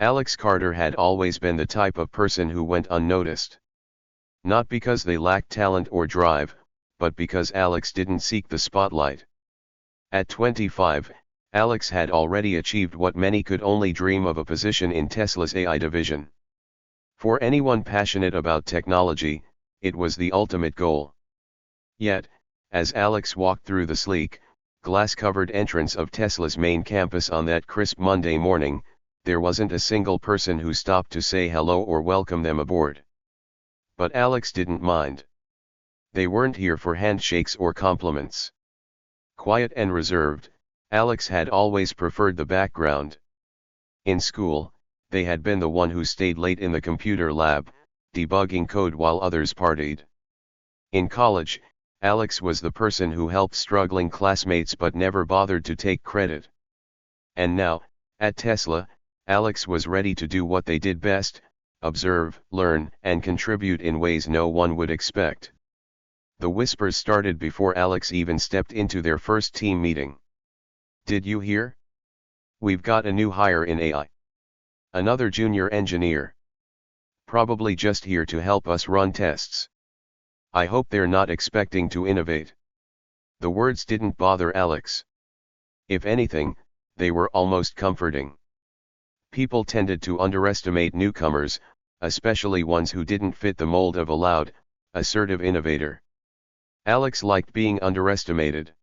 Alex Carter had always been the type of person who went unnoticed. Not because they lacked talent or drive, but because Alex didn't seek the spotlight. At 25, Alex had already achieved what many could only dream of: a position in Tesla's AI division. For anyone passionate about technology, it was the ultimate goal. Yet, as Alex walked through the sleek, glass-covered entrance of Tesla's main campus on that crisp Monday morning, there wasn't a single person who stopped to say hello or welcome them aboard. But Alex didn't mind. They weren't here for handshakes or compliments. Quiet and reserved, Alex had always preferred the background. In school, they had been the one who stayed late in the computer lab, debugging code while others partied. In college, Alex was the person who helped struggling classmates but never bothered to take credit. And now, at Tesla, Alex was ready to do what they did best: observe, learn, and contribute in ways no one would expect. The whispers started before Alex even stepped into their first team meeting. "Did you hear? We've got a new hire in AI. Another junior engineer. Probably just here to help us run tests. I hope they're not expecting to innovate." The words didn't bother Alex. If anything, they were almost comforting. People tended to underestimate newcomers, especially ones who didn't fit the mold of a loud, assertive innovator. Alex liked being underestimated.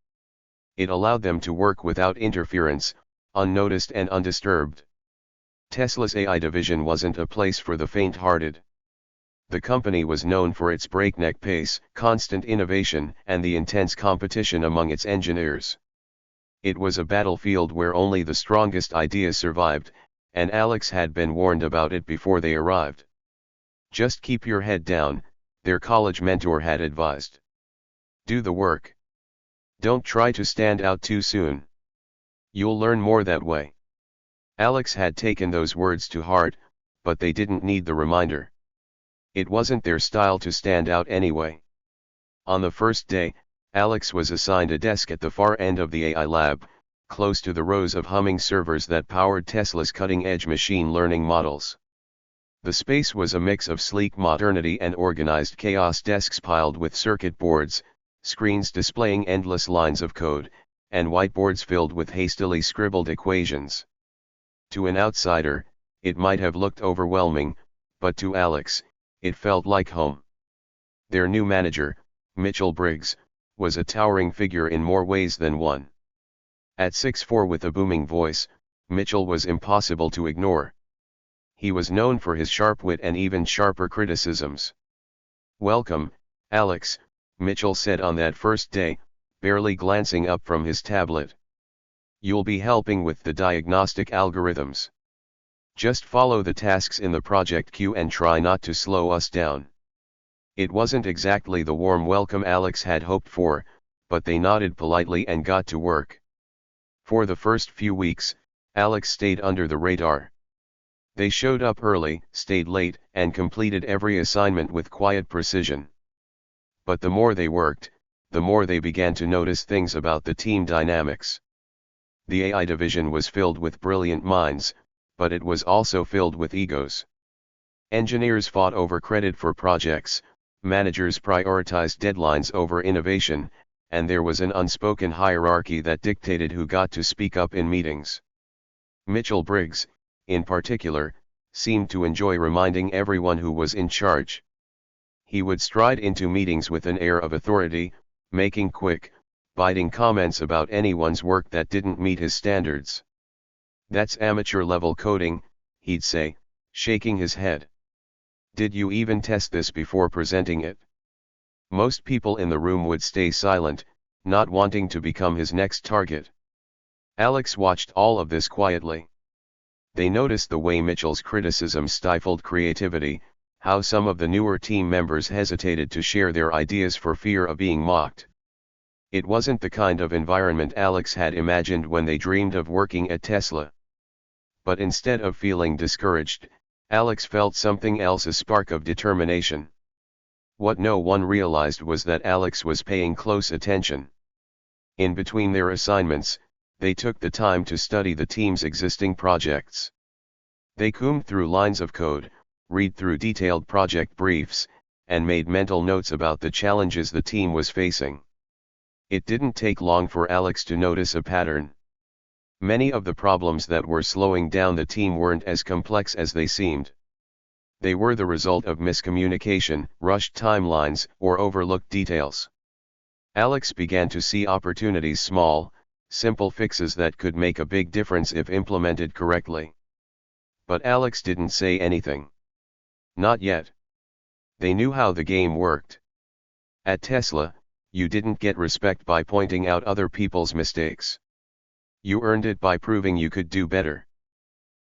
It allowed them to work without interference, unnoticed and undisturbed. Tesla's AI division wasn't a place for the faint-hearted. The company was known for its breakneck pace, constant innovation, and the intense competition among its engineers. It was a battlefield where only the strongest ideas survived, and Alex had been warned about it before they arrived. "Just keep your head down," their college mentor had advised. "Do the work. Don't try to stand out too soon. You'll learn more that way." Alex had taken those words to heart, but they didn't need the reminder. It wasn't their style to stand out anyway. On the first day, Alex was assigned a desk at the far end of the AI lab, close to the rows of humming servers that powered Tesla's cutting-edge machine learning models. The space was a mix of sleek modernity and organized chaos: desks piled with circuit boards, screens displaying endless lines of code, and whiteboards filled with hastily scribbled equations. To an outsider, it might have looked overwhelming, but to Alex, it felt like home. Their new manager, Mitchell Briggs, was a towering figure in more ways than one. At 6'4" with a booming voice, Mitchell was impossible to ignore. He was known for his sharp wit and even sharper criticisms. "Welcome, Alex," Mitchell said on that first day, barely glancing up from his tablet. "You'll be helping with the diagnostic algorithms. Just follow the tasks in the project queue and try not to slow us down." It wasn't exactly the warm welcome Alex had hoped for, but they nodded politely and got to work. For the first few weeks, Alex stayed under the radar. They showed up early, stayed late, and completed every assignment with quiet precision. But the more they worked, the more they began to notice things about the team dynamics. The AI division was filled with brilliant minds, but it was also filled with egos. Engineers fought over credit for projects, managers prioritized deadlines over innovation, and there was an unspoken hierarchy that dictated who got to speak up in meetings. Mitchell Briggs, in particular, seemed to enjoy reminding everyone who was in charge. He would stride into meetings with an air of authority, making quick, biting comments about anyone's work that didn't meet his standards. "That's amateur-level coding," he'd say, shaking his head. "Did you even test this before presenting it?" Most people in the room would stay silent, not wanting to become his next target. Alex watched all of this quietly. They noticed the way Mitchell's criticism stifled creativity, how some of the newer team members hesitated to share their ideas for fear of being mocked. It wasn't the kind of environment Alex had imagined when they dreamed of working at Tesla. But instead of feeling discouraged, Alex felt something else: a spark of determination. What no one realized was that Alex was paying close attention. In between their assignments, they took the time to study the team's existing projects. They combed through lines of code, read through detailed project briefs, and made mental notes about the challenges the team was facing. It didn't take long for Alex to notice a pattern. Many of the problems that were slowing down the team weren't as complex as they seemed. They were the result of miscommunication, rushed timelines, or overlooked details. Alex began to see opportunities: small, simple fixes that could make a big difference if implemented correctly. But Alex didn't say anything. Not yet. They knew how the game worked. At Tesla, you didn't get respect by pointing out other people's mistakes. You earned it by proving you could do better.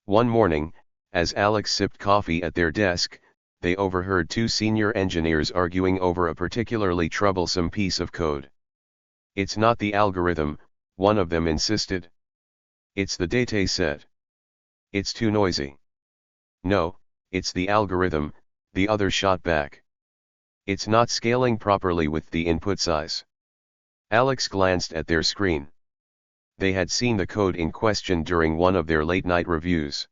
One morning, as Alex sipped coffee at their desk, they overheard two senior engineers arguing over a particularly troublesome piece of code. "It's not the algorithm," one of them insisted. "It's the data set. It's too noisy." "No, it's the algorithm," the other shot back. "It's not scaling properly with the input size." Alex glanced at their screen. They had seen the code in question during one of their late-night reviews.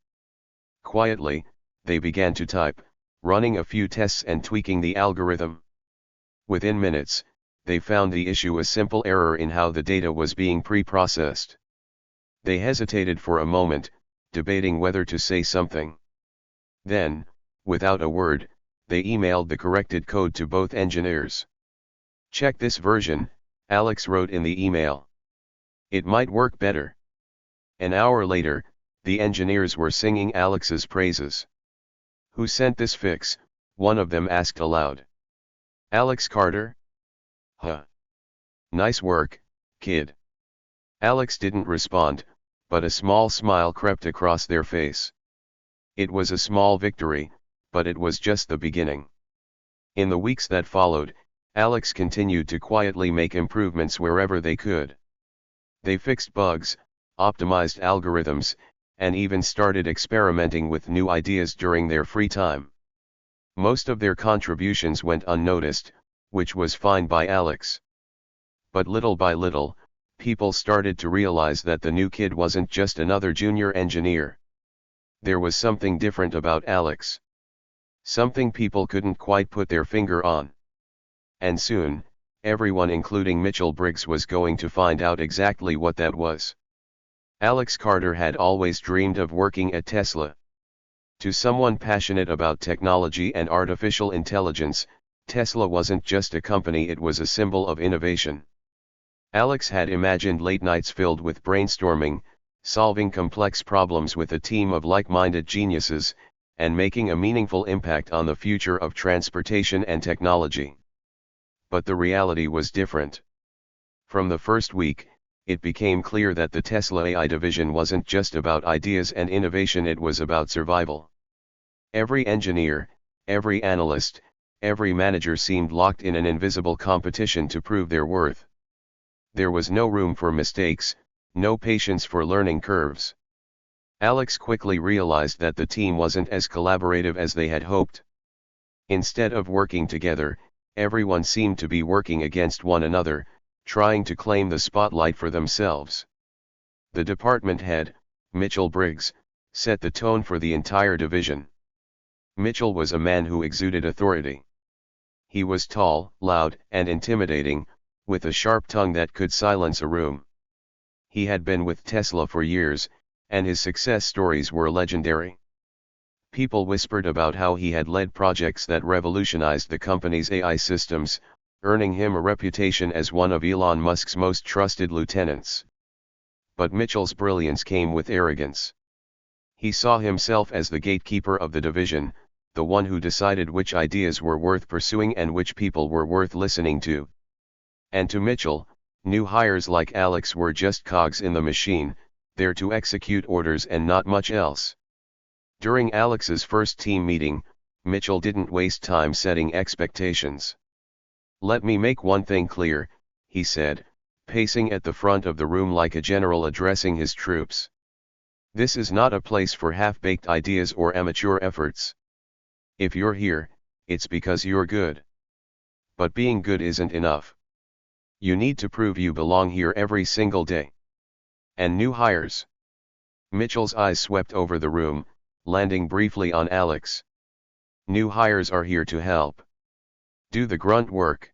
Quietly, they began to type, running a few tests and tweaking the algorithm. Within minutes, they found the issue: a simple error in how the data was being pre-processed. They hesitated for a moment, debating whether to say something. Then, without a word, they emailed the corrected code to both engineers. "Check this version," Alex wrote in the email. "It might work better." An hour later, the engineers were singing Alex's praises. "Who sent this fix?" one of them asked aloud. "Alex Carter." "Huh. Nice work, kid." Alex didn't respond, but a small smile crept across their face. It was a small victory, but it was just the beginning. In the weeks that followed, Alex continued to quietly make improvements wherever they could. They fixed bugs, optimized algorithms, and even started experimenting with new ideas during their free time. Most of their contributions went unnoticed, which was fine by Alex. But little by little, people started to realize that the new kid wasn't just another junior engineer. There was something different about Alex. Something people couldn't quite put their finger on. And soon, everyone including Mitchell Briggs was going to find out exactly what that was. Alex Carter had always dreamed of working at Tesla. To someone passionate about technology and artificial intelligence, Tesla wasn't just a company, it was a symbol of innovation. Alex had imagined late nights filled with brainstorming, solving complex problems with a team of like-minded geniuses, and making a meaningful impact on the future of transportation and technology. But the reality was different. From the first week, it became clear that the Tesla AI division wasn't just about ideas and innovation, it was about survival. Every engineer, every analyst, every manager seemed locked in an invisible competition to prove their worth. There was no room for mistakes, no patience for learning curves. Alex quickly realized that the team wasn't as collaborative as they had hoped. Instead of working together, everyone seemed to be working against one another, trying to claim the spotlight for themselves. The department head, Mitchell Briggs, set the tone for the entire division. Mitchell was a man who exuded authority. He was tall, loud, and intimidating, with a sharp tongue that could silence a room. He had been with Tesla for years, and his success stories were legendary. People whispered about how he had led projects that revolutionized the company's AI systems, earning him a reputation as one of Elon Musk's most trusted lieutenants. But Mitchell's brilliance came with arrogance. He saw himself as the gatekeeper of the division, the one who decided which ideas were worth pursuing and which people were worth listening to. And to Mitchell, new hires like Alex were just cogs in the machine, there to execute orders and not much else. During Alex's first team meeting, Mitchell didn't waste time setting expectations. "Let me make one thing clear," he said, pacing at the front of the room like a general addressing his troops. "This is not a place for half-baked ideas or amateur efforts. If you're here, it's because you're good. But being good isn't enough. You need to prove you belong here every single day. And new hires." Mitchell's eyes swept over the room, landing briefly on Alex. New hires are here to help. Do the grunt work.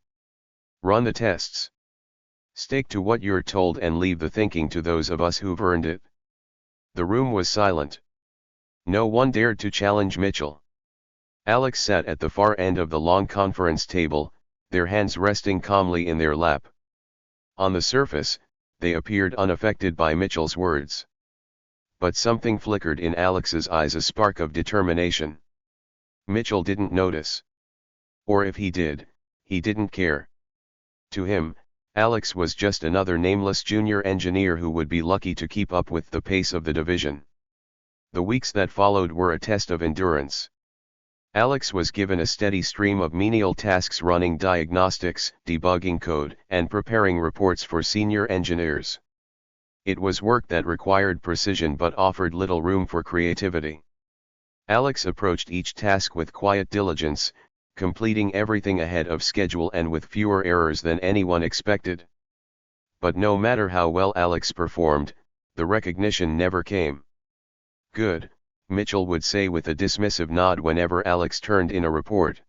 Run the tests. Stick to what you're told and leave the thinking to those of us who've earned it. The room was silent. No one dared to challenge Mitchell. Alex sat at the far end of the long conference table, their hands resting calmly in their lap. On the surface, they appeared unaffected by Mitchell's words. But something flickered in Alex's eyes, a spark of determination. Mitchell didn't notice. Or if he did, he didn't care. To him, Alex was just another nameless junior engineer who would be lucky to keep up with the pace of the division. The weeks that followed were a test of endurance. Alex was given a steady stream of menial tasks, running diagnostics, debugging code, and preparing reports for senior engineers. It was work that required precision but offered little room for creativity. Alex approached each task with quiet diligence, completing everything ahead of schedule and with fewer errors than anyone expected. But no matter how well Alex performed, the recognition never came. "Good," Mitchell would say with a dismissive nod whenever Alex turned in a report.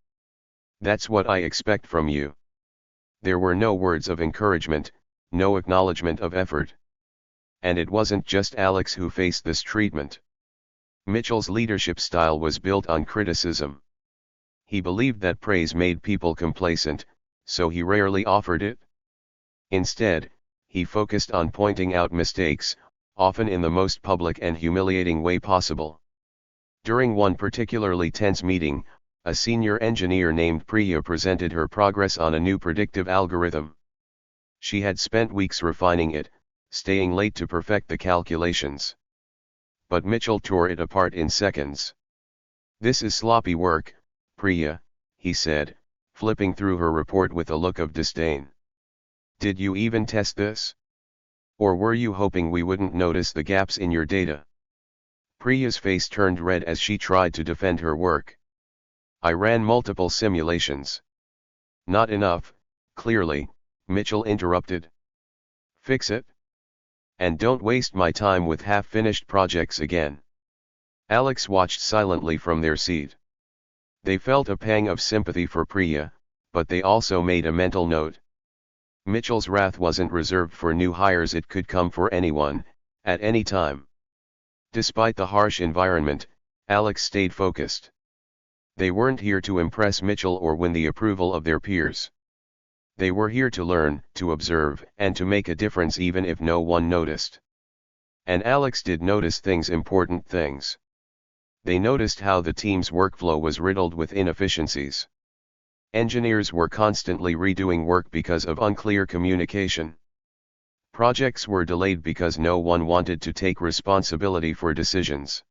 "That's what I expect from you." There were no words of encouragement, no acknowledgement of effort. And it wasn't just Alex who faced this treatment. Mitchell's leadership style was built on criticism. He believed that praise made people complacent, so he rarely offered it. Instead, he focused on pointing out mistakes, often in the most public and humiliating way possible. During one particularly tense meeting, a senior engineer named Priya presented her progress on a new predictive algorithm. She had spent weeks refining it, staying late to perfect the calculations. But Mitchell tore it apart in seconds. "This is sloppy work, Priya," he said, flipping through her report with a look of disdain. "Did you even test this? Or were you hoping we wouldn't notice the gaps in your data?" Priya's face turned red as she tried to defend her work. "I ran multiple simulations." "Not enough, clearly," Mitchell interrupted. "Fix it. And don't waste my time with half-finished projects again." Alex watched silently from their seat. They felt a pang of sympathy for Priya, but they also made a mental note. Mitchell's wrath wasn't reserved for new hires, it could come for anyone, at any time. Despite the harsh environment, Alex stayed focused. They weren't here to impress Mitchell or win the approval of their peers. They were here to learn, to observe, and to make a difference even if no one noticed. And Alex did notice things, important things. They noticed how the team's workflow was riddled with inefficiencies. Engineers were constantly redoing work because of unclear communication. Projects were delayed because no one wanted to take responsibility for decisions.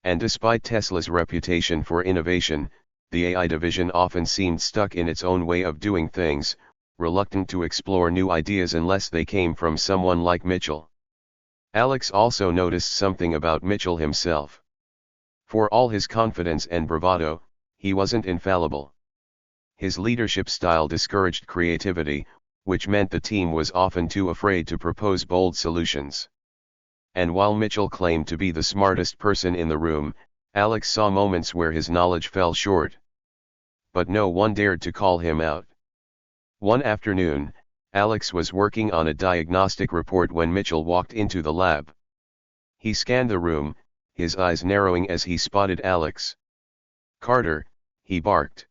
And despite Tesla's reputation for innovation, the AI division often seemed stuck in its own way of doing things, reluctant to explore new ideas unless they came from someone like Mitchell. Alex also noticed something about Mitchell himself. For all his confidence and bravado, he wasn't infallible. His leadership style discouraged creativity, which meant the team was often too afraid to propose bold solutions. And while Mitchell claimed to be the smartest person in the room, Alex saw moments where his knowledge fell short. But no one dared to call him out. One afternoon, Alex was working on a diagnostic report when Mitchell walked into the lab. He scanned the room, his eyes narrowing as he spotted Alex. "Carter," he barked.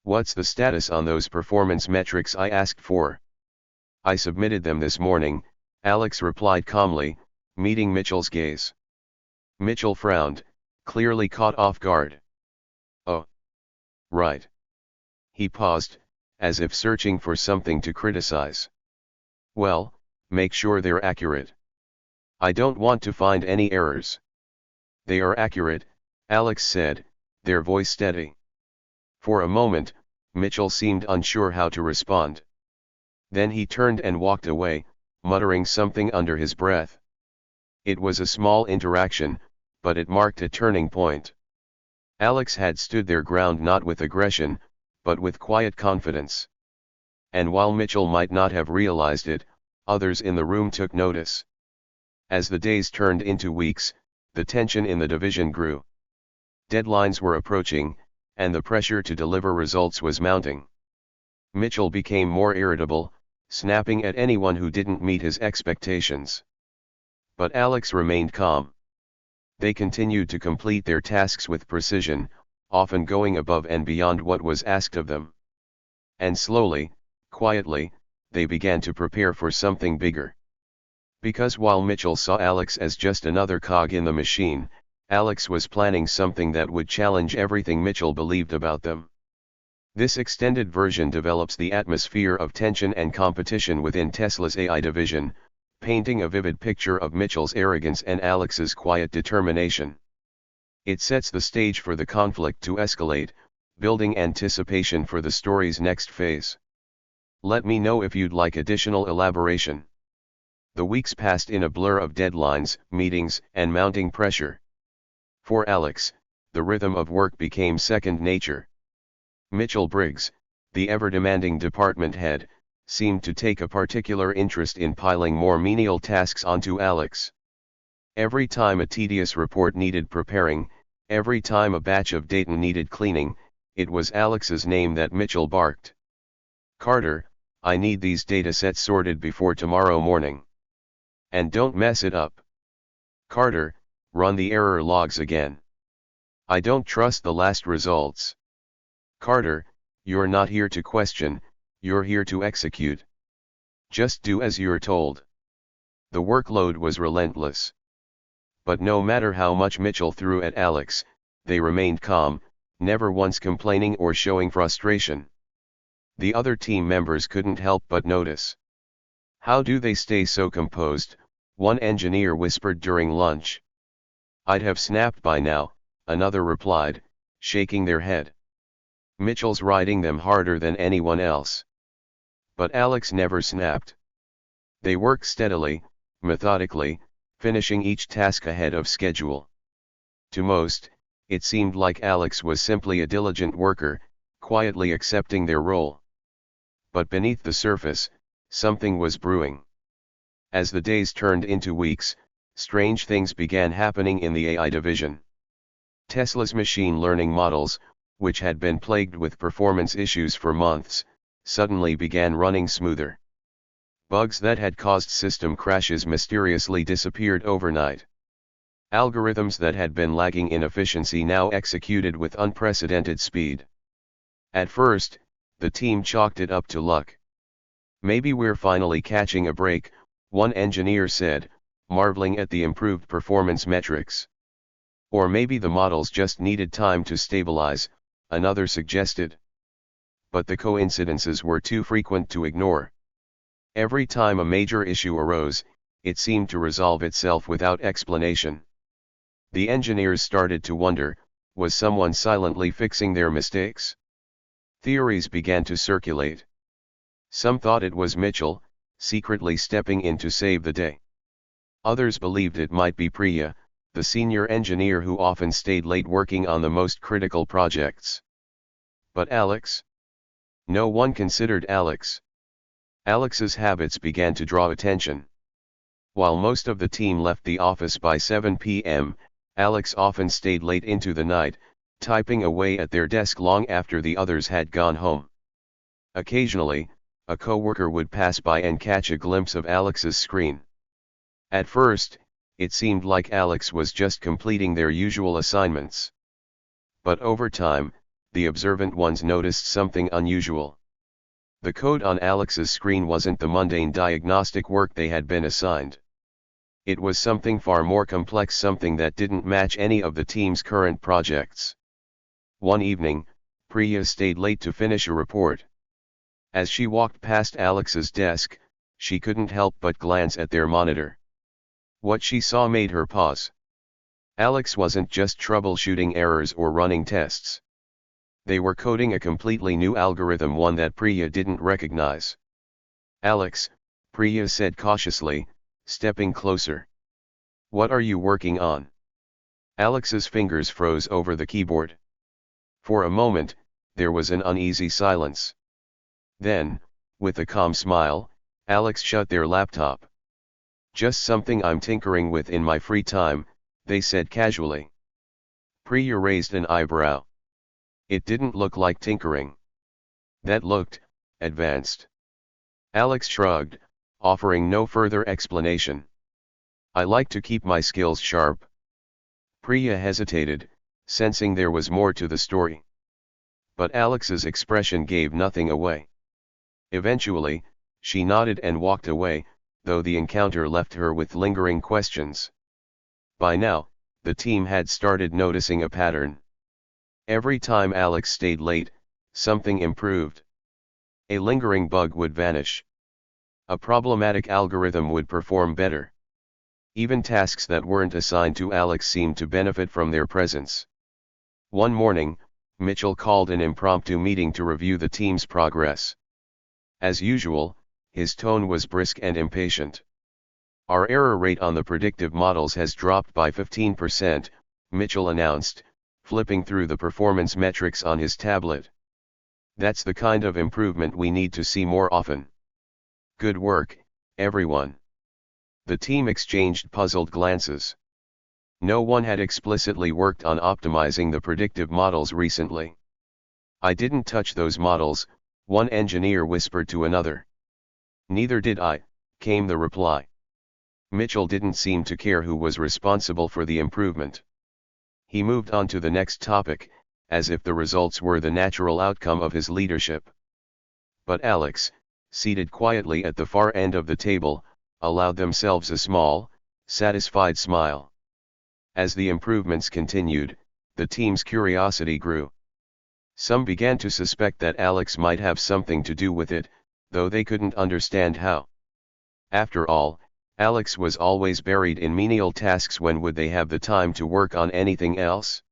"What's the status on those performance metrics I asked for?" "I submitted them this morning," Alex replied calmly, meeting Mitchell's gaze. Mitchell frowned, clearly caught off guard. "Oh. Right." He paused, as if searching for something to criticize. "Well, make sure they're accurate. I don't want to find any errors." "They are accurate," Alex said, their voice steady. For a moment, Mitchell seemed unsure how to respond. Then he turned and walked away, muttering something under his breath. It was a small interaction, but it marked a turning point. Alex had stood their ground not with aggression, but with quiet confidence. And while Mitchell might not have realized it, others in the room took notice. As the days turned into weeks, the tension in the division grew. Deadlines were approaching, and the pressure to deliver results was mounting. Mitchell became more irritable, snapping at anyone who didn't meet his expectations. But Alex remained calm. They continued to complete their tasks with precision, often going above and beyond what was asked of them. And slowly, quietly, they began to prepare for something bigger. Because while Mitchell saw Alex as just another cog in the machine, Alex was planning something that would challenge everything Mitchell believed about them. This extended version develops the atmosphere of tension and competition within Tesla's AI division, painting a vivid picture of Mitchell's arrogance and Alex's quiet determination. It sets the stage for the conflict to escalate, building anticipation for the story's next phase. Let me know if you'd like additional elaboration. The weeks passed in a blur of deadlines, meetings, and mounting pressure. For Alex, the rhythm of work became second nature. Mitchell Briggs, the ever-demanding department head, seemed to take a particular interest in piling more menial tasks onto Alex. Every time a tedious report needed preparing, every time a batch of data needed cleaning, it was Alex's name that Mitchell barked. "Carter, I need these data sets sorted before tomorrow morning. And don't mess it up. Carter, run the error logs again. I don't trust the last results. Carter, you're not here to question, you're here to execute. Just do as you're told." The workload was relentless. But no matter how much Mitchell threw at Alex, they remained calm, never once complaining or showing frustration. The other team members couldn't help but notice. "How do they stay so composed?" one engineer whispered during lunch. "I'd have snapped by now," another replied, shaking their head. "Mitchell's riding them harder than anyone else." But Alex never snapped. They worked steadily, methodically, finishing each task ahead of schedule. To most, it seemed like Alex was simply a diligent worker, quietly accepting their role. But beneath the surface, something was brewing. As the days turned into weeks, strange things began happening in the AI division. Tesla's machine learning models, which had been plagued with performance issues for months, suddenly began running smoother. Bugs that had caused system crashes mysteriously disappeared overnight. Algorithms that had been lagging in efficiency now executed with unprecedented speed. At first, the team chalked it up to luck. "Maybe we're finally catching a break," one engineer said, marveling at the improved performance metrics. "Or maybe the models just needed time to stabilize," another suggested. But the coincidences were too frequent to ignore. Every time a major issue arose, it seemed to resolve itself without explanation. The engineers started to wonder, was someone silently fixing their mistakes? Theories began to circulate. Some thought it was Mitchell, secretly stepping in to save the day. Others believed it might be Priya, the senior engineer who often stayed late working on the most critical projects. But Alex? No one considered Alex. Alex's habits began to draw attention. While most of the team left the office by 7 p.m., Alex often stayed late into the night, typing away at their desk long after the others had gone home. Occasionally, a coworker would pass by and catch a glimpse of Alex's screen. At first, it seemed like Alex was just completing their usual assignments. But over time, the observant ones noticed something unusual. The code on Alex's screen wasn't the mundane diagnostic work they had been assigned. It was something far more complex, something that didn't match any of the team's current projects. One evening, Priya stayed late to finish a report. As she walked past Alex's desk, she couldn't help but glance at their monitor. What she saw made her pause. Alex wasn't just troubleshooting errors or running tests. They were coding a completely new algorithm, one that Priya didn't recognize. "Alex," Priya said cautiously, stepping closer. "What are you working on?" Alex's fingers froze over the keyboard. For a moment, there was an uneasy silence. Then, with a calm smile, Alex shut their laptop. "Just something I'm tinkering with in my free time," they said casually. Priya raised an eyebrow. It didn't look like tinkering. That looked advanced. Alex shrugged, offering no further explanation. I like to keep my skills sharp. Priya hesitated, sensing there was more to the story. But Alex's expression gave nothing away. Eventually, she nodded and walked away, though the encounter left her with lingering questions. By now, the team had started noticing a pattern. Every time Alex stayed late, something improved. A lingering bug would vanish. A problematic algorithm would perform better. Even tasks that weren't assigned to Alex seemed to benefit from their presence. One morning, Mitchell called an impromptu meeting to review the team's progress. As usual, his tone was brisk and impatient. Our error rate on the predictive models has dropped by 15%, Mitchell announced, flipping through the performance metrics on his tablet. That's the kind of improvement we need to see more often. Good work, everyone. The team exchanged puzzled glances. No one had explicitly worked on optimizing the predictive models recently. I didn't touch those models, one engineer whispered to another. Neither did I, came the reply. Mitchell didn't seem to care who was responsible for the improvement. He moved on to the next topic, as if the results were the natural outcome of his leadership. But Alex, seated quietly at the far end of the table, allowed themselves a small, satisfied smile. As the improvements continued, the team's curiosity grew. Some began to suspect that Alex might have something to do with it, though they couldn't understand how. After all, Alex was always buried in menial tasks. When would they have the time to work on anything else?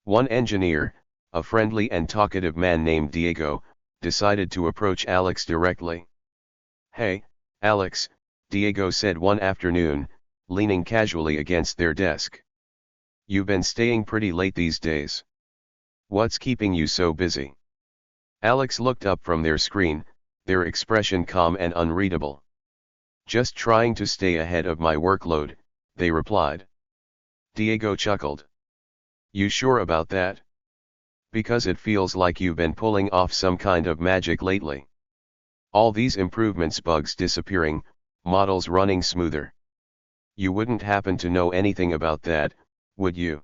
One engineer, a friendly and talkative man named Diego, decided to approach Alex directly. Hey, Alex, Diego said one afternoon, leaning casually against their desk. You've been staying pretty late these days. What's keeping you so busy? Alex looked up from their screen, their expression calm and unreadable. Just trying to stay ahead of my workload, they replied. Diego chuckled. You sure about that? Because it feels like you've been pulling off some kind of magic lately. All these improvements, bugs disappearing, models running smoother. You wouldn't happen to know anything about that, would you?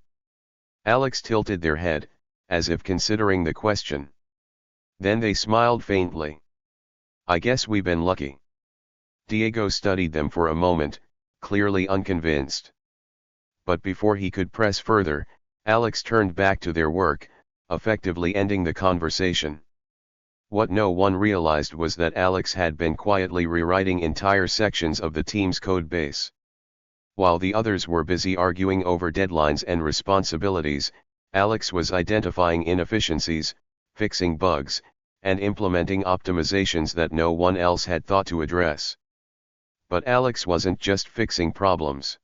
Alex tilted their head, as if considering the question. Then they smiled faintly. I guess we've been lucky. Diego studied them for a moment, clearly unconvinced. But before he could press further, Alex turned back to their work, effectively ending the conversation. What no one realized was that Alex had been quietly rewriting entire sections of the team's code base. While the others were busy arguing over deadlines and responsibilities, Alex was identifying inefficiencies, fixing bugs, and implementing optimizations that no one else had thought to address. But Alex wasn't just fixing problems.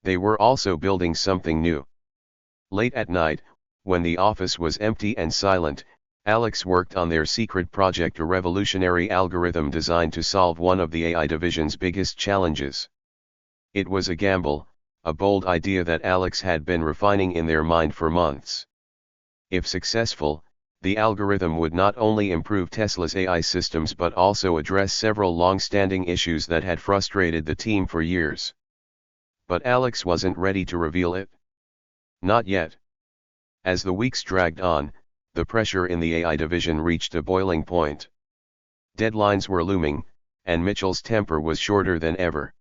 They were also building something new. Late at night, when the office was empty and silent, Alex worked on their secret project, a revolutionary algorithm designed to solve one of the AI division's biggest challenges. It was a gamble, a bold idea that Alex had been refining in their mind for months. If successful, the algorithm would not only improve Tesla's AI systems but also address several long-standing issues that had frustrated the team for years. But Alex wasn't ready to reveal it. Not yet. As the weeks dragged on, the pressure in the AI division reached a boiling point. Deadlines were looming, and Mitchell's temper was shorter than ever.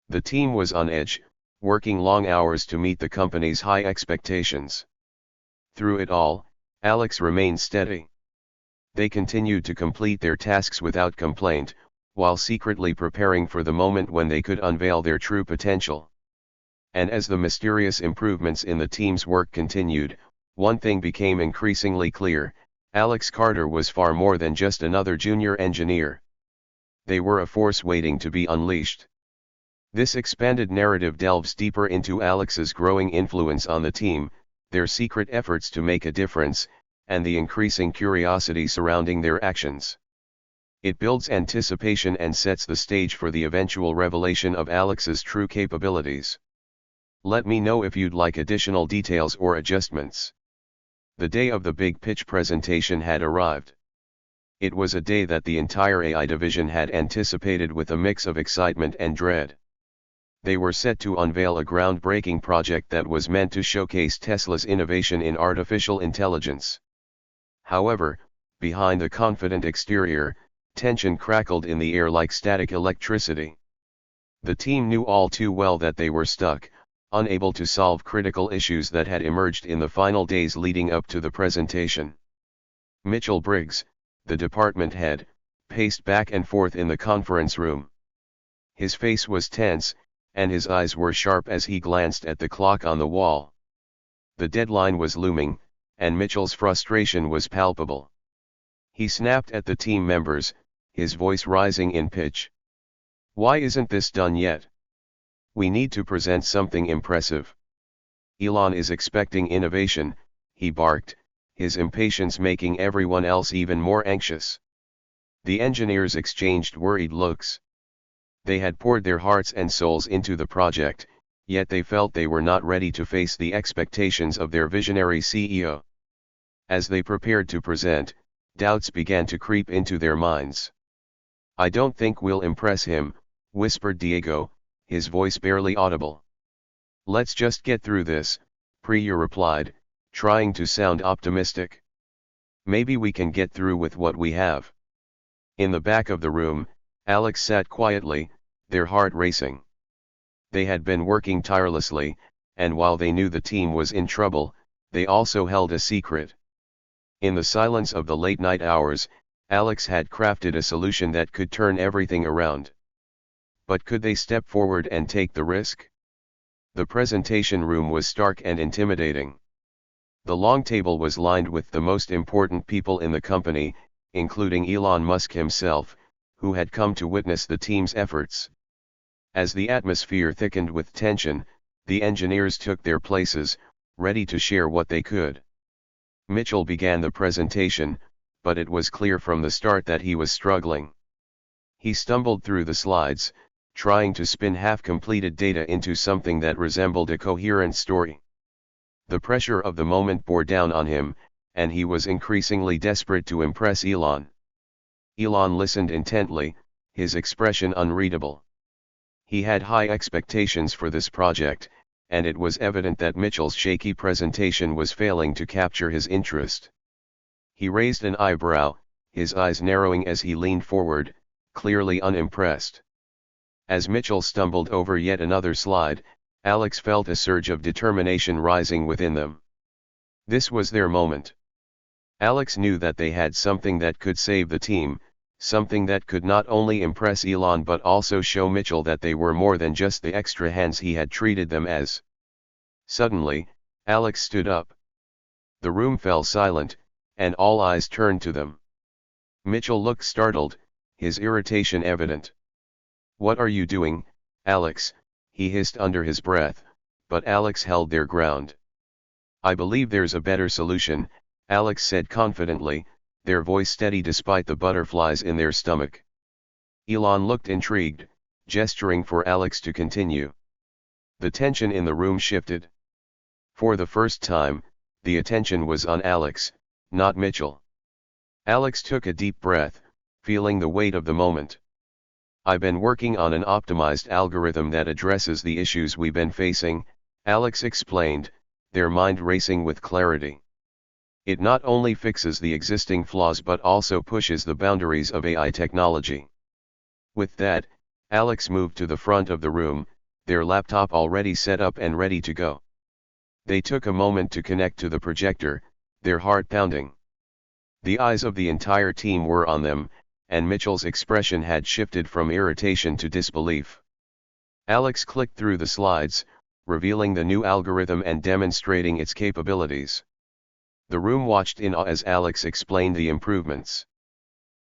The team was on edge, working long hours to meet the company's high expectations. Through it all, Alex remained steady. They continued to complete their tasks without complaint, while secretly preparing for the moment when they could unveil their true potential. And as the mysterious improvements in the team's work continued, one thing became increasingly clear: Alex Carter was far more than just another junior engineer. They were a force waiting to be unleashed. This expanded narrative delves deeper into Alex's growing influence on the team, their secret efforts to make a difference, and the increasing curiosity surrounding their actions. It builds anticipation and sets the stage for the eventual revelation of Alex's true capabilities. Let me know if you'd like additional details or adjustments. The day of the big pitch presentation had arrived. It was a day that the entire AI division had anticipated with a mix of excitement and dread. They were set to unveil a groundbreaking project that was meant to showcase Tesla's innovation in artificial intelligence. However, behind the confident exterior, tension crackled in the air like static electricity. The team knew all too well that they were stuck, unable to solve critical issues that had emerged in the final days leading up to the presentation. Mitchell Briggs, the department head, paced back and forth in the conference room. His face was tense, and his eyes were sharp as he glanced at the clock on the wall. The deadline was looming, and Mitchell's frustration was palpable. He snapped at the team members, his voice rising in pitch. "Why isn't this done yet? We need to present something impressive. Elon is expecting innovation," he barked, his impatience making everyone else even more anxious. The engineers exchanged worried looks. They had poured their hearts and souls into the project, yet they felt they were not ready to face the expectations of their visionary CEO. As they prepared to present, doubts began to creep into their minds. "I don't think we'll impress him," whispered Diego, his voice barely audible. "Let's just get through this," Priya replied, trying to sound optimistic. "Maybe we can get through with what we have." In the back of the room, Alex sat quietly, their heart racing. They had been working tirelessly, and while they knew the team was in trouble, they also held a secret. In the silence of the late-night hours, Alex had crafted a solution that could turn everything around. But could they step forward and take the risk? The presentation room was stark and intimidating. The long table was lined with the most important people in the company, including Elon Musk himself, who had come to witness the team's efforts. As the atmosphere thickened with tension, the engineers took their places, ready to share what they could. Mitchell began the presentation, but it was clear from the start that he was struggling. He stumbled through the slides, trying to spin half-completed data into something that resembled a coherent story. The pressure of the moment bore down on him, and he was increasingly desperate to impress Elon. Elon listened intently, his expression unreadable. He had high expectations for this project, and it was evident that Mitchell's shaky presentation was failing to capture his interest. He raised an eyebrow, his eyes narrowing as he leaned forward, clearly unimpressed. As Mitchell stumbled over yet another slide, Alex felt a surge of determination rising within them. This was their moment. Alex knew that they had something that could save the team, something that could not only impress Elon but also show Mitchell that they were more than just the extra hands he had treated them as. Suddenly, Alex stood up. The room fell silent, and all eyes turned to them. Mitchell looked startled, his irritation evident. "What are you doing, Alex?" he hissed under his breath, but Alex held their ground. "I believe there's a better solution," Alex said confidently, their voice steady despite the butterflies in their stomach. Elon looked intrigued, gesturing for Alex to continue. The tension in the room shifted. For the first time, the attention was on Alex, not Mitchell. Alex took a deep breath, feeling the weight of the moment. "I've been working on an optimized algorithm that addresses the issues we've been facing," Alex explained, their mind racing with clarity. "It not only fixes the existing flaws but also pushes the boundaries of AI technology." With that, Alex moved to the front of the room, their laptop already set up and ready to go. They took a moment to connect to the projector, their heart pounding. The eyes of the entire team were on them, and Mitchell's expression had shifted from irritation to disbelief. Alex clicked through the slides, revealing the new algorithm and demonstrating its capabilities. The room watched in awe as Alex explained the improvements.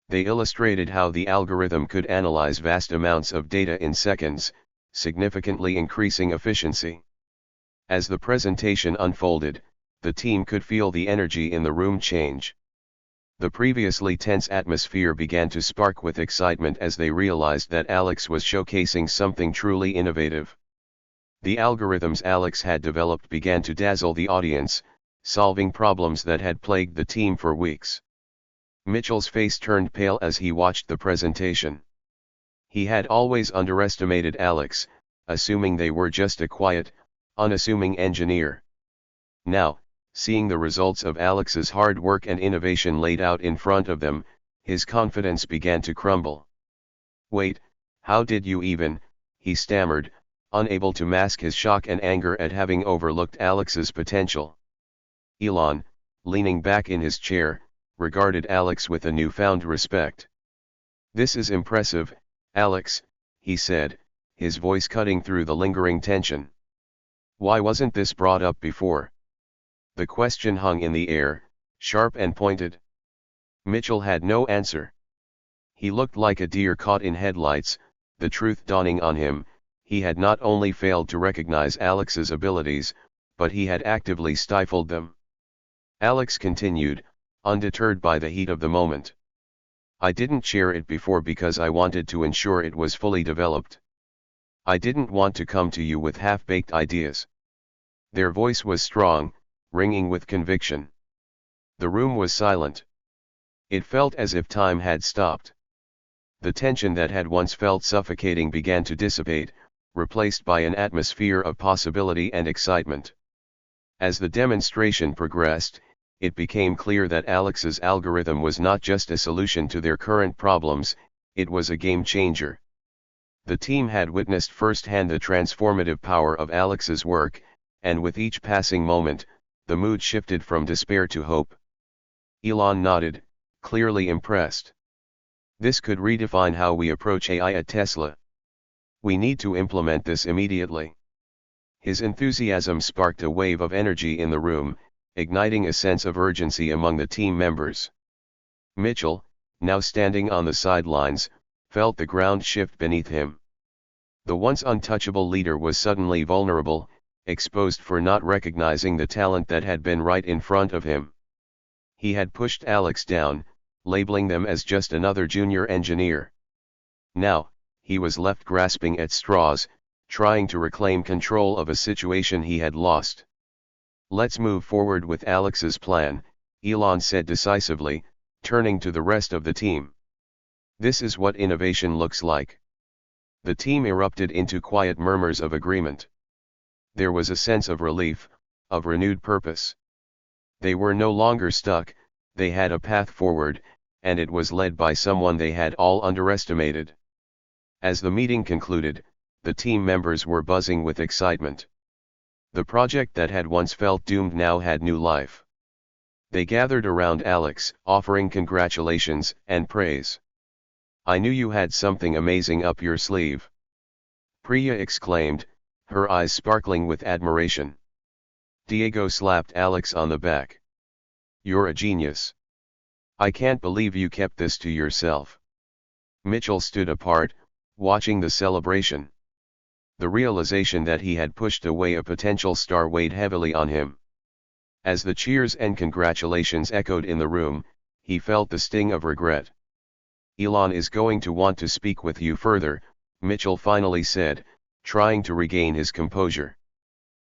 They illustrated how the algorithm could analyze vast amounts of data in seconds, significantly increasing efficiency. As the presentation unfolded, the team could feel the energy in the room change. The previously tense atmosphere began to spark with excitement as they realized that Alex was showcasing something truly innovative. The algorithms Alex had developed began to dazzle the audience, solving problems that had plagued the team for weeks. Mitchell's face turned pale as he watched the presentation. He had always underestimated Alex, assuming they were just a quiet, unassuming engineer. Now, seeing the results of Alex's hard work and innovation laid out in front of them, his confidence began to crumble. "Wait, how did you even," he stammered, unable to mask his shock and anger at having overlooked Alex's potential. Elon, leaning back in his chair, regarded Alex with a newfound respect. "This is impressive, Alex," he said, his voice cutting through the lingering tension. "Why wasn't this brought up before?" The question hung in the air, sharp and pointed. Mitchell had no answer. He looked like a deer caught in headlights, the truth dawning on him. He had not only failed to recognize Alex's abilities, but he had actively stifled them. Alex continued, undeterred by the heat of the moment. "I didn't share it before because I wanted to ensure it was fully developed. I didn't want to come to you with half-baked ideas." Their voice was strong, ringing with conviction. The room was silent. It felt as if time had stopped. The tension that had once felt suffocating began to dissipate, replaced by an atmosphere of possibility and excitement. As the demonstration progressed, it became clear that Alex's algorithm was not just a solution to their current problems, it was a game changer. The team had witnessed firsthand the transformative power of Alex's work, and with each passing moment, the mood shifted from despair to hope. Elon nodded, clearly impressed. "This could redefine how we approach AI at Tesla. We need to implement this immediately." His enthusiasm sparked a wave of energy in the room, igniting a sense of urgency among the team members. Mitchell, now standing on the sidelines, felt the ground shift beneath him. The once untouchable leader was suddenly vulnerable, exposed for not recognizing the talent that had been right in front of him. He had pushed Alex down, labeling them as just another junior engineer. Now, he was left grasping at straws, trying to reclaim control of a situation he had lost. "Let's move forward with Alex's plan," Elon said decisively, turning to the rest of the team. "This is what innovation looks like." The team erupted into quiet murmurs of agreement. There was a sense of relief, of renewed purpose. They were no longer stuck, they had a path forward, and it was led by someone they had all underestimated. As the meeting concluded, the team members were buzzing with excitement. The project that had once felt doomed now had new life. They gathered around Alex, offering congratulations and praise. "I knew you had something amazing up your sleeve," Priya exclaimed, her eyes sparkling with admiration. Diego slapped Alex on the back. "You're a genius. I can't believe you kept this to yourself." Mitchell stood apart, watching the celebration. The realization that he had pushed away a potential star weighed heavily on him. As the cheers and congratulations echoed in the room, he felt the sting of regret. "Elon is going to want to speak with you further," Mitchell finally said, trying to regain his composure.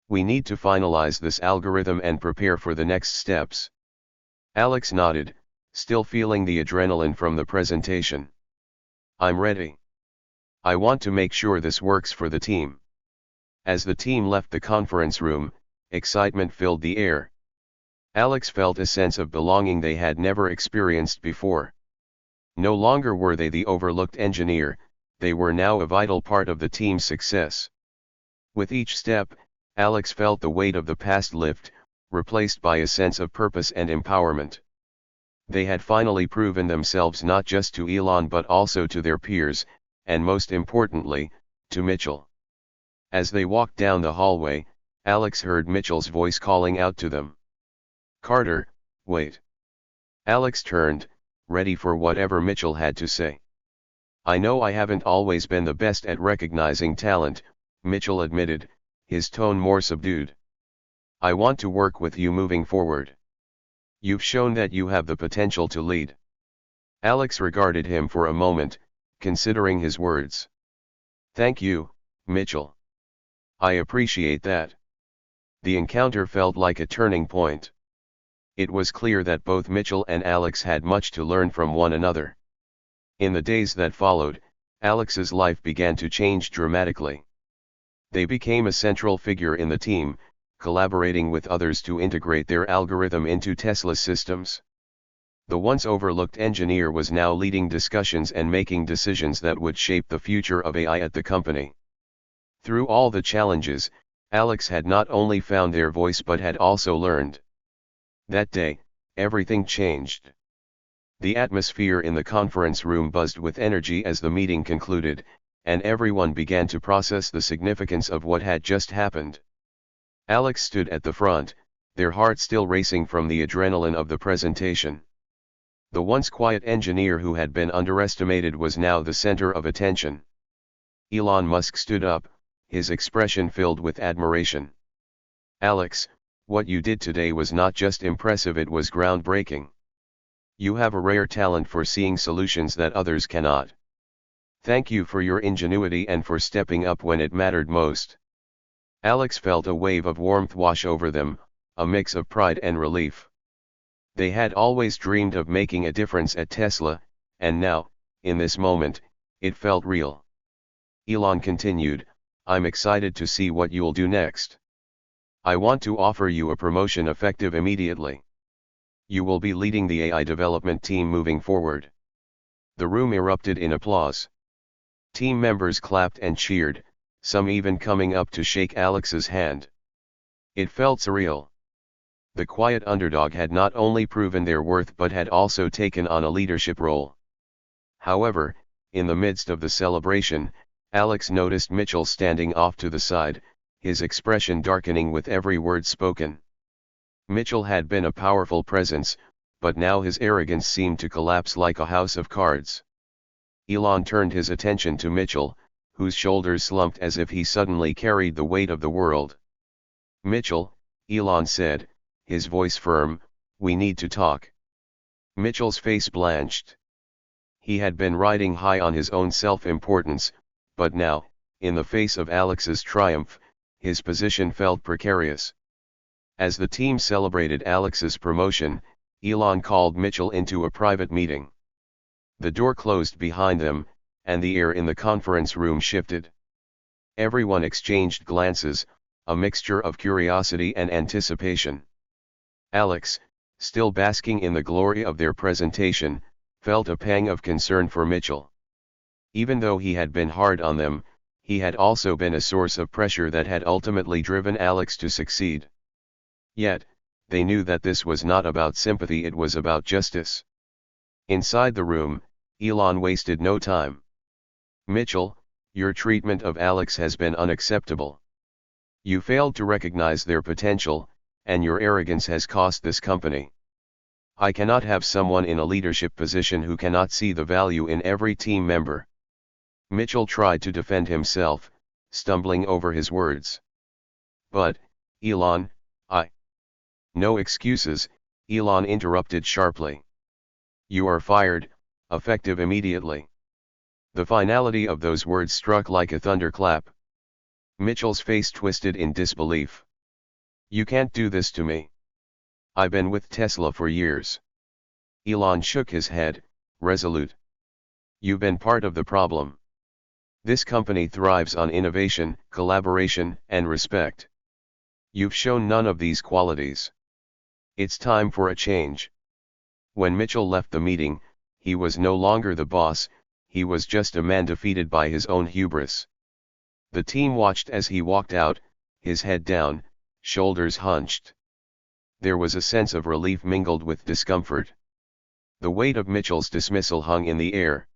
"We need to finalize this algorithm and prepare for the next steps." Alex nodded, still feeling the adrenaline from the presentation. "I'm ready. I want to make sure this works for the team." As the team left the conference room, excitement filled the air. Alex felt a sense of belonging they had never experienced before. No longer were they the overlooked engineer, they were now a vital part of the team's success. With each step, Alex felt the weight of the past lift, replaced by a sense of purpose and empowerment. They had finally proven themselves not just to Elon but also to their peers, and most importantly, to Mitchell. As they walked down the hallway, Alex heard Mitchell's voice calling out to them. "Carter, wait." Alex turned, ready for whatever Mitchell had to say. "I know I haven't always been the best at recognizing talent," Mitchell admitted, his tone more subdued. "I want to work with you moving forward. You've shown that you have the potential to lead." Alex regarded him for a moment, considering his words. "Thank you, Mitchell. I appreciate that. The encounter felt like a turning point. It was clear that both Mitchell and Alex had much to learn from one another. In the days that followed, Alex's life began to change dramatically. They became a central figure in the team, collaborating with others to integrate their algorithm into Tesla's systems. The once overlooked engineer was now leading discussions and making decisions that would shape the future of AI at the company. Through all the challenges, Alex had not only found their voice but had also learned. That day, everything changed. The atmosphere in the conference room buzzed with energy as the meeting concluded, and everyone began to process the significance of what had just happened. Alex stood at the front, their hearts still racing from the adrenaline of the presentation. The once quiet engineer who had been underestimated was now the center of attention. Elon Musk stood up, his expression filled with admiration. "Alex, what you did today was not just impressive, it was groundbreaking. You have a rare talent for seeing solutions that others cannot. Thank you for your ingenuity and for stepping up when it mattered most." Alex felt a wave of warmth wash over them, a mix of pride and relief. They had always dreamed of making a difference at Tesla, and now, in this moment, it felt real. Elon continued, "I'm excited to see what you'll do next. I want to offer you a promotion effective immediately. You will be leading the AI development team moving forward." The room erupted in applause. Team members clapped and cheered, some even coming up to shake Alex's hand. It felt surreal. The quiet underdog had not only proven their worth but had also taken on a leadership role. However, in the midst of the celebration, Alex noticed Mitchell standing off to the side, his expression darkening with every word spoken. Mitchell had been a powerful presence, but now his arrogance seemed to collapse like a house of cards. Elon turned his attention to Mitchell, whose shoulders slumped as if he suddenly carried the weight of the world. "Mitchell," Elon said, his voice firm, "we need to talk." Mitchell's face blanched. He had been riding high on his own self-importance, but now, in the face of Alex's triumph, his position felt precarious. As the team celebrated Alex's promotion, Elon called Mitchell into a private meeting. The door closed behind them, and the air in the conference room shifted. Everyone exchanged glances, a mixture of curiosity and anticipation. Alex, still basking in the glory of their presentation, felt a pang of concern for Mitchell. Even though he had been hard on them, he had also been a source of pressure that had ultimately driven Alex to succeed. Yet, they knew that this was not about sympathy, it was about justice. Inside the room, Elon wasted no time. "Mitchell, your treatment of Alex has been unacceptable. You failed to recognize their potential, and your arrogance has cost this company. I cannot have someone in a leadership position who cannot see the value in every team member." Mitchell tried to defend himself, stumbling over his words. "But, Elon, No excuses," Elon interrupted sharply. "You are fired, effective immediately." The finality of those words struck like a thunderclap. Mitchell's face twisted in disbelief. "You can't do this to me. I've been with Tesla for years." Elon shook his head, resolute. "You've been part of the problem. This company thrives on innovation, collaboration, and respect. You've shown none of these qualities. It's time for a change." When Mitchell left the meeting, he was no longer the boss, he was just a man defeated by his own hubris. The team watched as he walked out, his head down, shoulders hunched. There was a sense of relief mingled with discomfort. The weight of Mitchell's dismissal hung in the air.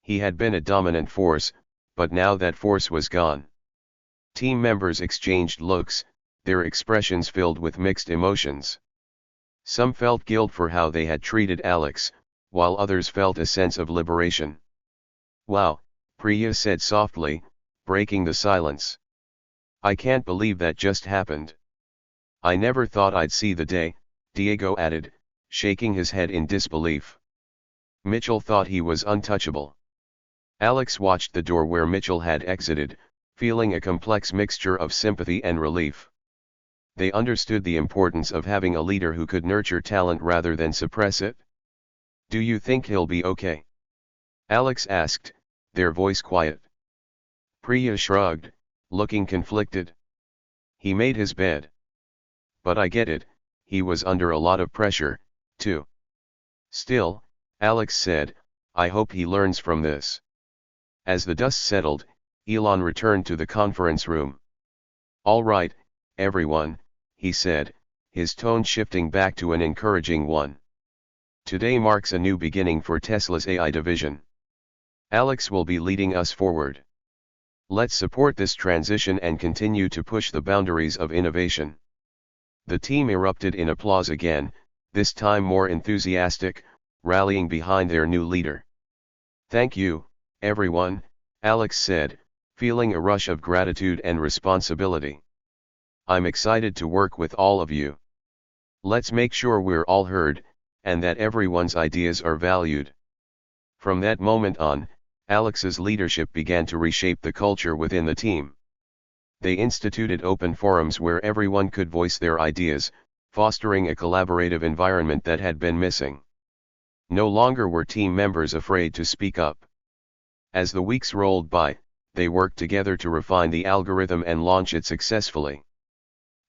He had been a dominant force, but now that force was gone. Team members exchanged looks, their expressions filled with mixed emotions. Some felt guilt for how they had treated Alex, while others felt a sense of liberation. "Wow," Priya said softly, breaking the silence. "I can't believe that just happened." "I never thought I'd see the day," Diego added, shaking his head in disbelief. Mitchell thought he was untouchable. Alex watched the door where Mitchell had exited, feeling a complex mixture of sympathy and relief. They understood the importance of having a leader who could nurture talent rather than suppress it. "Do you think he'll be okay?" Alex asked, their voice quiet. Priya shrugged, looking conflicted. "He made his bed. But I get it, he was under a lot of pressure, too." "Still," Alex said, "I hope he learns from this." As the dust settled, Elon returned to the conference room. "All right, everyone," he said, his tone shifting back to an encouraging one. "Today marks a new beginning for Tesla's AI division. Alex will be leading us forward. Let's support this transition and continue to push the boundaries of innovation." The team erupted in applause again, this time more enthusiastic, rallying behind their new leader. "Thank you, everyone," Alex said, feeling a rush of gratitude and responsibility. "I'm excited to work with all of you. Let's make sure we're all heard, and that everyone's ideas are valued." From that moment on, Alex's leadership began to reshape the culture within the team. They instituted open forums where everyone could voice their ideas, fostering a collaborative environment that had been missing. No longer were team members afraid to speak up. As the weeks rolled by, they worked together to refine the algorithm and launch it successfully.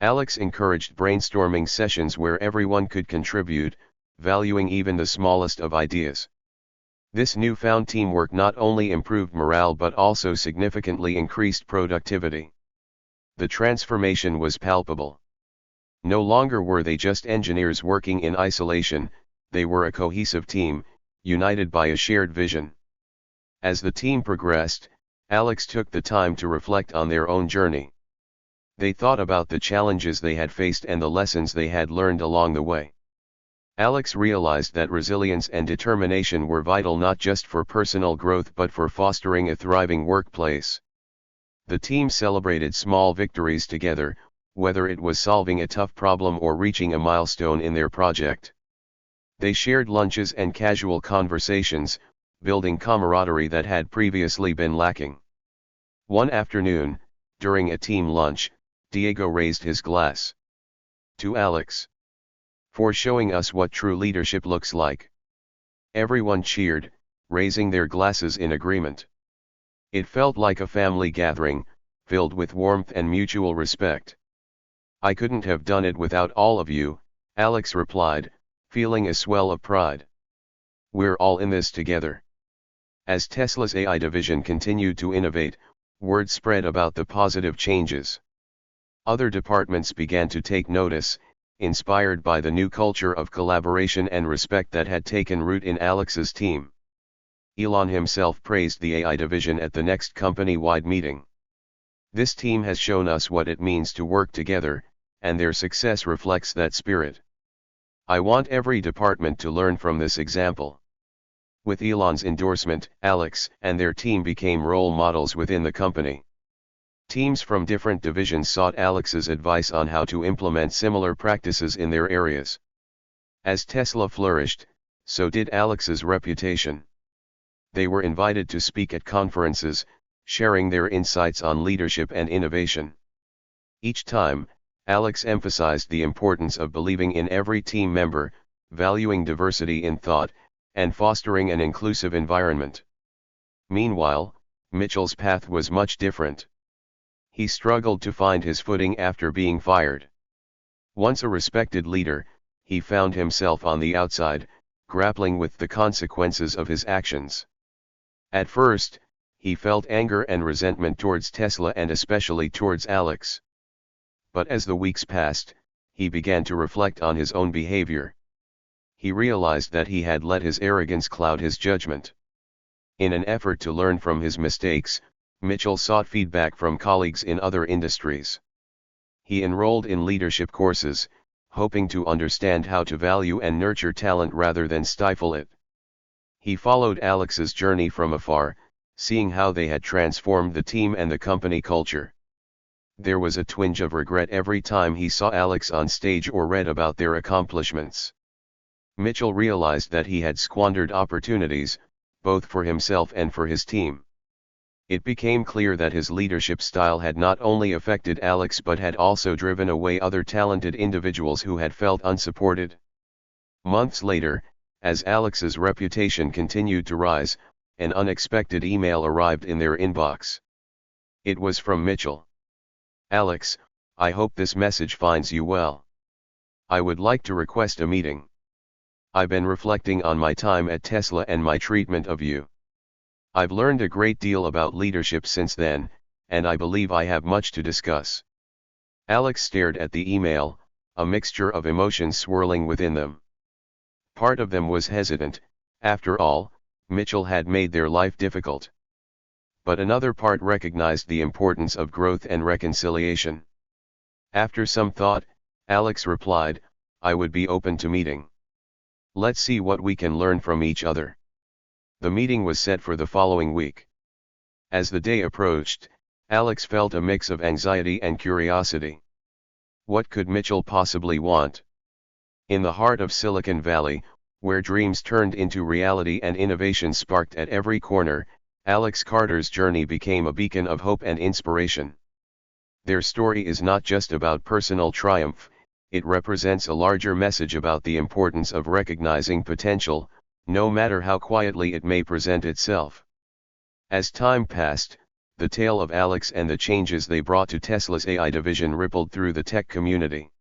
Alex encouraged brainstorming sessions where everyone could contribute, valuing even the smallest of ideas. This newfound teamwork not only improved morale but also significantly increased productivity. The transformation was palpable. No longer were they just engineers working in isolation, they were a cohesive team, united by a shared vision. As the team progressed, Alex took the time to reflect on their own journey. They thought about the challenges they had faced and the lessons they had learned along the way. Alex realized that resilience and determination were vital not just for personal growth but for fostering a thriving workplace. The team celebrated small victories together, whether it was solving a tough problem or reaching a milestone in their project. They shared lunches and casual conversations, building camaraderie that had previously been lacking. One afternoon, during a team lunch, Diego raised his glass to Alex. "For showing us what true leadership looks like." Everyone cheered, raising their glasses in agreement. It felt like a family gathering, filled with warmth and mutual respect. "I couldn't have done it without all of you," Alex replied, feeling a swell of pride. "We're all in this together." As Tesla's AI division continued to innovate, word spread about the positive changes. Other departments began to take notice, inspired by the new culture of collaboration and respect that had taken root in Alex's team. Elon himself praised the AI division at the next company-wide meeting. "This team has shown us what it means to work together, and their success reflects that spirit. I want every department to learn from this example." With Elon's endorsement, Alex and their team became role models within the company. Teams from different divisions sought Alex's advice on how to implement similar practices in their areas. As Tesla flourished, so did Alex's reputation. They were invited to speak at conferences, sharing their insights on leadership and innovation. Each time, Alex emphasized the importance of believing in every team member, valuing diversity in thought, and fostering an inclusive environment. Meanwhile, Mitchell's path was much different. He struggled to find his footing after being fired. Once a respected leader, he found himself on the outside, grappling with the consequences of his actions. At first, he felt anger and resentment towards Tesla and especially towards Alex. But as the weeks passed, he began to reflect on his own behavior. He realized that he had let his arrogance cloud his judgment. In an effort to learn from his mistakes, Mitchell sought feedback from colleagues in other industries. He enrolled in leadership courses, hoping to understand how to value and nurture talent rather than stifle it. He followed Alex's journey from afar, seeing how they had transformed the team and the company culture. There was a twinge of regret every time he saw Alex on stage or read about their accomplishments. Mitchell realized that he had squandered opportunities, both for himself and for his team. It became clear that his leadership style had not only affected Alex but had also driven away other talented individuals who had felt unsupported. Months later, as Alex's reputation continued to rise, an unexpected email arrived in their inbox. It was from Mitchell. "Alex, I hope this message finds you well. I would like to request a meeting. I've been reflecting on my time at Tesla and my treatment of you. I've learned a great deal about leadership since then, and I believe I have much to discuss." Alex stared at the email, a mixture of emotions swirling within them. Part of them was hesitant. After all, Mitchell had made their life difficult. But another part recognized the importance of growth and reconciliation. After some thought, Alex replied, "I would be open to meeting. Let's see what we can learn from each other." The meeting was set for the following week. As the day approached, Alex felt a mix of anxiety and curiosity. What could Mitchell possibly want? In the heart of Silicon Valley, where dreams turned into reality and innovation sparked at every corner, Alex Carter's journey became a beacon of hope and inspiration. Their story is not just about personal triumph, it represents a larger message about the importance of recognizing potential, no matter how quietly it may present itself. As time passed, the tale of Alex and the changes they brought to Tesla's AI division rippled through the tech community.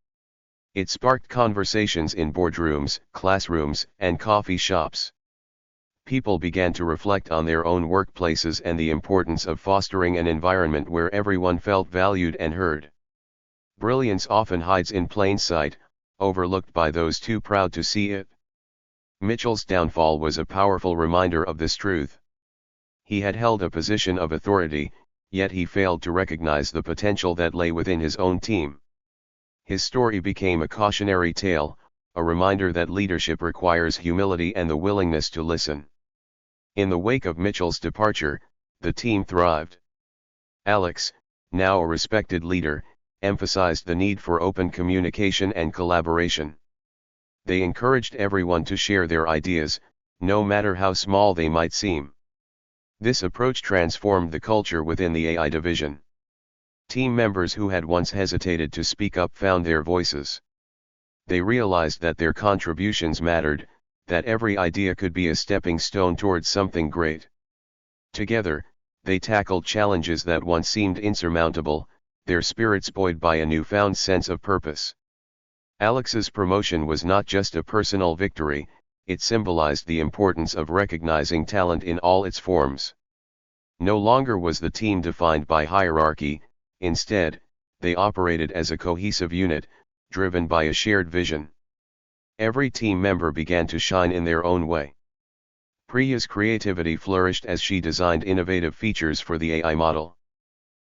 It sparked conversations in boardrooms, classrooms, and coffee shops. People began to reflect on their own workplaces and the importance of fostering an environment where everyone felt valued and heard. Brilliance often hides in plain sight, overlooked by those too proud to see it. Mitchell's downfall was a powerful reminder of this truth. He had held a position of authority, yet he failed to recognize the potential that lay within his own team. His story became a cautionary tale, a reminder that leadership requires humility and the willingness to listen. In the wake of Mitchell's departure, the team thrived. Alex, now a respected leader, emphasized the need for open communication and collaboration. They encouraged everyone to share their ideas, no matter how small they might seem. This approach transformed the culture within the AI division. Team members who had once hesitated to speak up found their voices. They realized that their contributions mattered, that every idea could be a stepping stone towards something great. Together, they tackled challenges that once seemed insurmountable, their spirits buoyed by a newfound sense of purpose. Alex's promotion was not just a personal victory, it symbolized the importance of recognizing talent in all its forms. No longer was the team defined by hierarchy, instead, they operated as a cohesive unit, driven by a shared vision. Every team member began to shine in their own way. Priya's creativity flourished as she designed innovative features for the AI model.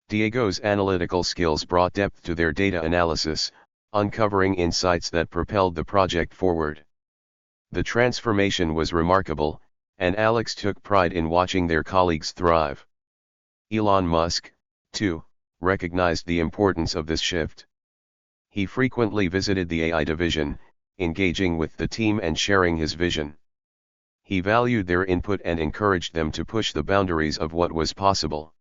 Diego's analytical skills brought depth to their data analysis, uncovering insights that propelled the project forward. The transformation was remarkable, and Alex took pride in watching their colleagues thrive. Elon Musk, too, recognized the importance of this shift. He frequently visited the AI division, engaging with the team and sharing his vision. He valued their input and encouraged them to push the boundaries of what was possible.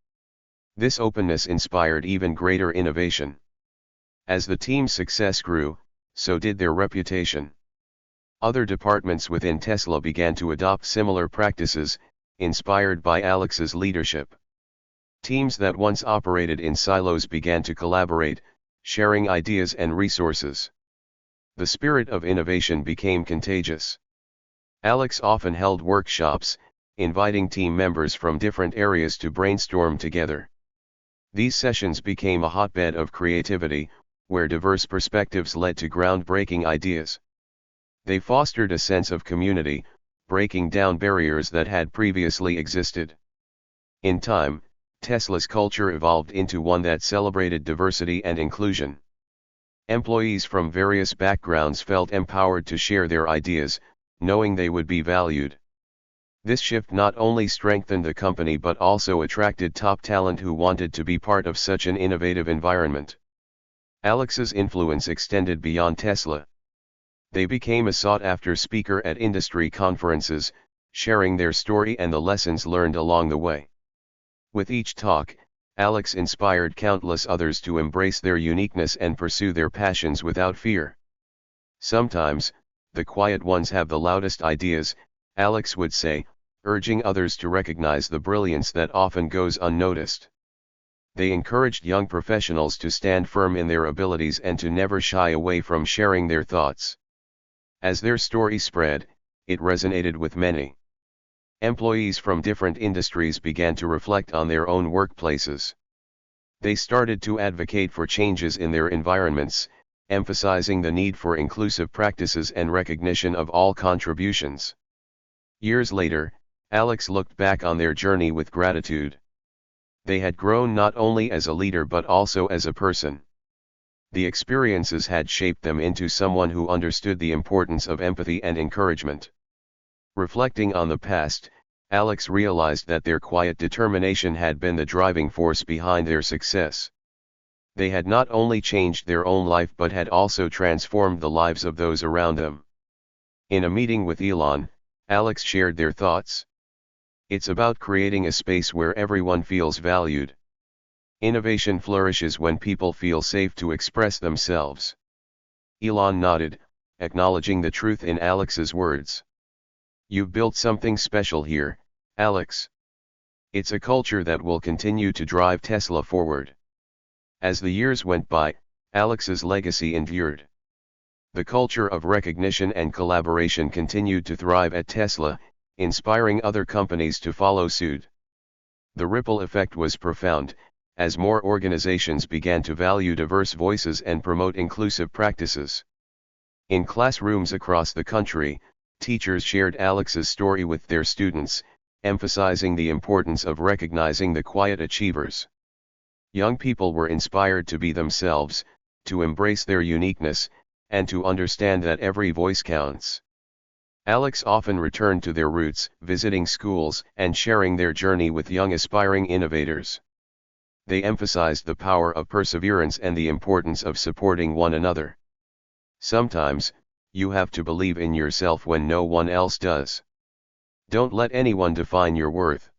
This openness inspired even greater innovation. As the team's success grew, so did their reputation. Other departments within Tesla began to adopt similar practices, inspired by Alex's leadership. Teams that once operated in silos began to collaborate, sharing ideas and resources. The spirit of innovation became contagious. Alex often held workshops, inviting team members from different areas to brainstorm together. These sessions became a hotbed of creativity, where diverse perspectives led to groundbreaking ideas. They fostered a sense of community, breaking down barriers that had previously existed. In time, Tesla's culture evolved into one that celebrated diversity and inclusion. Employees from various backgrounds felt empowered to share their ideas, knowing they would be valued. This shift not only strengthened the company but also attracted top talent who wanted to be part of such an innovative environment. Alex's influence extended beyond Tesla. They became a sought-after speaker at industry conferences, sharing their story and the lessons learned along the way. With each talk, Alex inspired countless others to embrace their uniqueness and pursue their passions without fear. Sometimes, the quiet ones have the loudest ideas, Alex would say, urging others to recognize the brilliance that often goes unnoticed. They encouraged young professionals to stand firm in their abilities and to never shy away from sharing their thoughts. As their story spread, it resonated with many. Employees from different industries began to reflect on their own workplaces. They started to advocate for changes in their environments, emphasizing the need for inclusive practices and recognition of all contributions. Years later, Alex looked back on their journey with gratitude. They had grown not only as a leader but also as a person. The experiences had shaped them into someone who understood the importance of empathy and encouragement. Reflecting on the past, Alex realized that their quiet determination had been the driving force behind their success. They had not only changed their own life but had also transformed the lives of those around them. In a meeting with Elon, Alex shared their thoughts. It's about creating a space where everyone feels valued. Innovation flourishes when people feel safe to express themselves. Elon nodded, acknowledging the truth in Alex's words. You've built something special here, Alex. It's a culture that will continue to drive Tesla forward. As the years went by, Alex's legacy endured. The culture of recognition and collaboration continued to thrive at Tesla, inspiring other companies to follow suit. The ripple effect was profound, as more organizations began to value diverse voices and promote inclusive practices. In classrooms across the country, teachers shared Alex's story with their students, emphasizing the importance of recognizing the quiet achievers. Young people were inspired to be themselves, to embrace their uniqueness, and to understand that every voice counts. Alex often returned to their roots, visiting schools and sharing their journey with young aspiring innovators. They emphasized the power of perseverance and the importance of supporting one another. Sometimes, you have to believe in yourself when no one else does. Don't let anyone define your worth.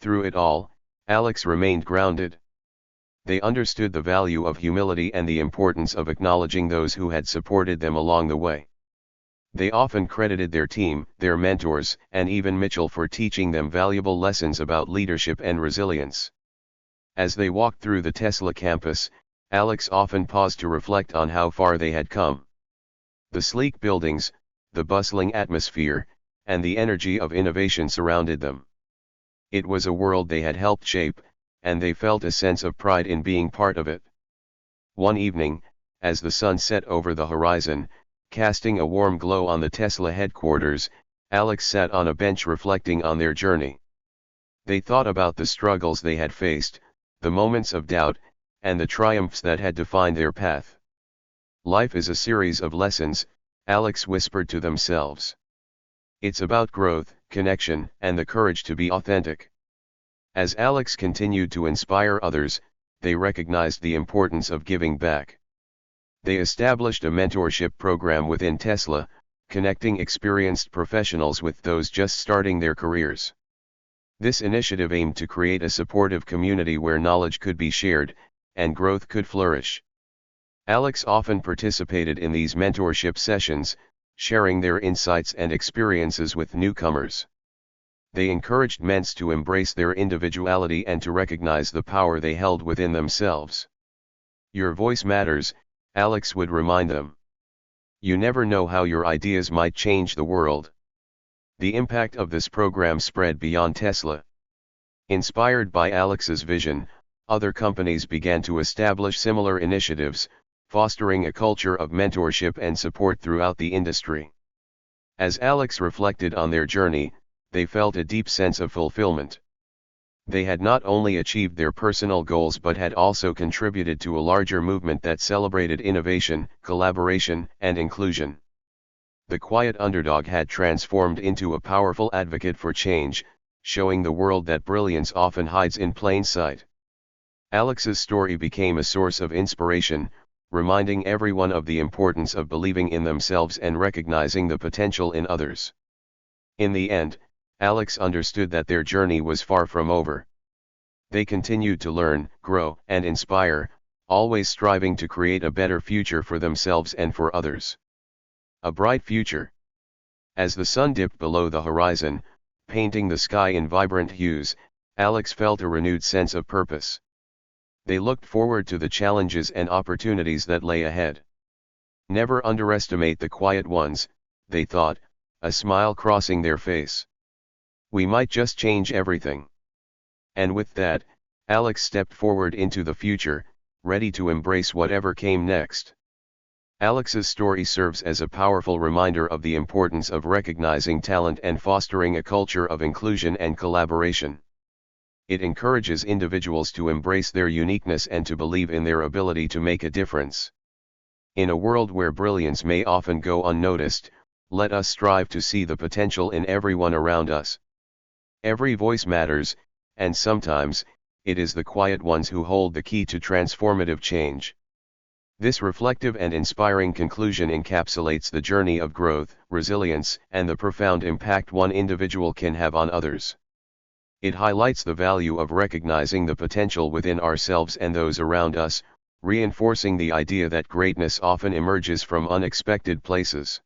Through it all, Alex remained grounded. They understood the value of humility and the importance of acknowledging those who had supported them along the way. They often credited their team, their mentors, and even Mitchell for teaching them valuable lessons about leadership and resilience. As they walked through the Tesla campus, Alex often paused to reflect on how far they had come. The sleek buildings, the bustling atmosphere, and the energy of innovation surrounded them. It was a world they had helped shape, and they felt a sense of pride in being part of it. One evening, as the sun set over the horizon, casting a warm glow on the Tesla headquarters, Alex sat on a bench reflecting on their journey. They thought about the struggles they had faced, the moments of doubt, and the triumphs that had defined their path. Life is a series of lessons, Alex whispered to themselves. It's about growth, connection, and the courage to be authentic. As Alex continued to inspire others, they recognized the importance of giving back. They established a mentorship program within Tesla, connecting experienced professionals with those just starting their careers. This initiative aimed to create a supportive community where knowledge could be shared, and growth could flourish. Alex often participated in these mentorship sessions, sharing their insights and experiences with newcomers. They encouraged men to embrace their individuality and to recognize the power they held within themselves. Your voice matters, Alex would remind them. You never know how your ideas might change the world. The impact of this program spread beyond Tesla. Inspired by Alex's vision, other companies began to establish similar initiatives, fostering a culture of mentorship and support throughout the industry. As Alex reflected on their journey, they felt a deep sense of fulfillment. They had not only achieved their personal goals but had also contributed to a larger movement that celebrated innovation, collaboration, and inclusion. The quiet underdog had transformed into a powerful advocate for change, showing the world that brilliance often hides in plain sight. Alex's story became a source of inspiration, reminding everyone of the importance of believing in themselves and recognizing the potential in others. In the end, Alex understood that their journey was far from over. They continued to learn, grow, and inspire, always striving to create a better future for themselves and for others. A bright future. As the sun dipped below the horizon, painting the sky in vibrant hues, Alex felt a renewed sense of purpose. They looked forward to the challenges and opportunities that lay ahead. Never underestimate the quiet ones, they thought, a smile crossing their face. We might just change everything. And with that, Alex stepped forward into the future, ready to embrace whatever came next. Alex's story serves as a powerful reminder of the importance of recognizing talent and fostering a culture of inclusion and collaboration. It encourages individuals to embrace their uniqueness and to believe in their ability to make a difference. In a world where brilliance may often go unnoticed, let us strive to see the potential in everyone around us. Every voice matters, and sometimes, it is the quiet ones who hold the key to transformative change. This reflective and inspiring conclusion encapsulates the journey of growth, resilience, and the profound impact one individual can have on others. It highlights the value of recognizing the potential within ourselves and those around us, reinforcing the idea that greatness often emerges from unexpected places.